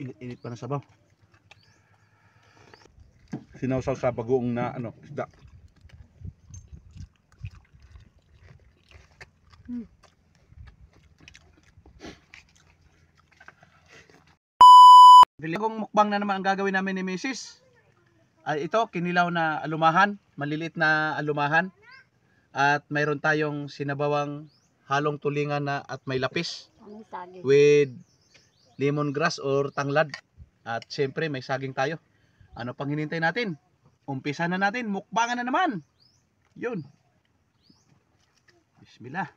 Init pa na sabaw. Sinawsaw sa bagoong na isda. Biligong mukbang na naman ang gagawin namin ni Mrs. Ay ito, kinilaw na alumahan, maliliit na alumahan. At mayroon tayong sinabawang halong tulingan na at may lapis with lemongrass or tanglad. At syempre may saging tayo. Ano pang hinintay natin? Umpisa na natin, mukbangan na naman. Yun. Bismillah.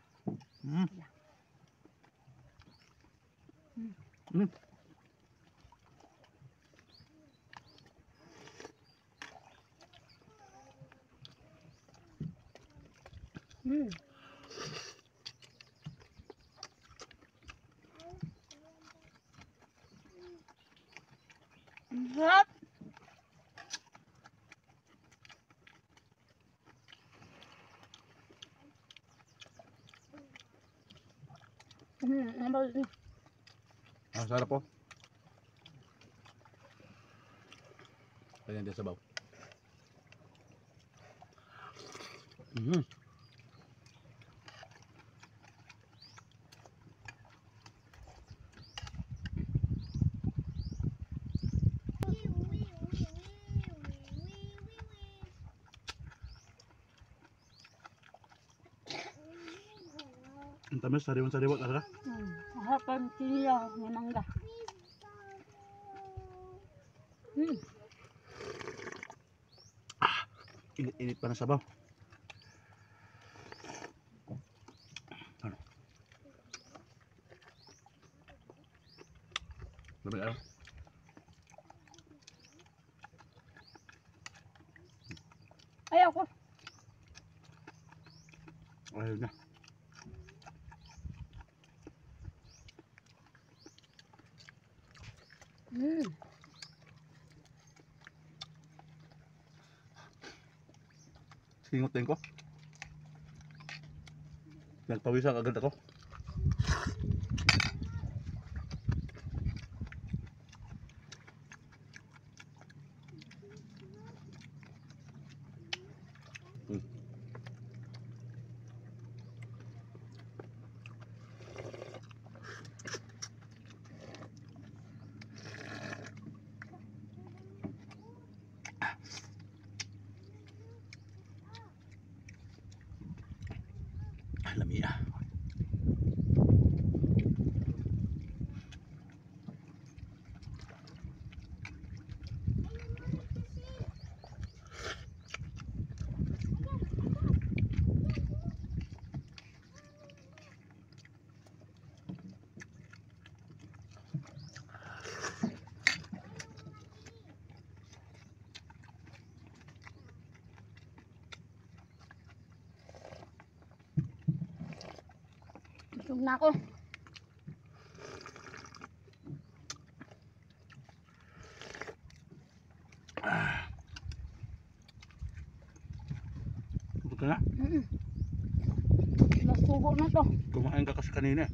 Sarap. Ang sarap po. Kaya din sabaw. Ang tamis, sariwan-sariwa talaga. Masarap ang kinilaw ng mangga. Init pa na sabaw. Lamig araw. Ayaw ko. Ayaw na. Singutin ko. Nagpawisan agad ako. Lamia. Busog na ako. Busog ka na? Nasubo na to. Kumain ka kasi kanina.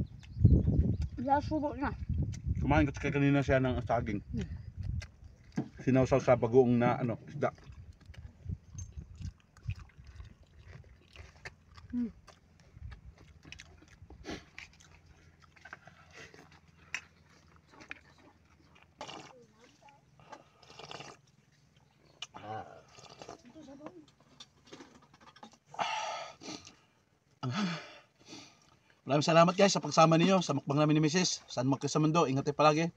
Nasubo na. Kumain ka kasi kanina siya ng saging. Sinawsaw sa bagoong na isda. Maraming salamat guys sa pagsama niyo sa mukbang namin ni Mrs. Saan man kayo sa mundo, ingat kayo palagi.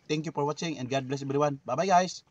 Thank you for watching and God bless everyone. Bye bye guys.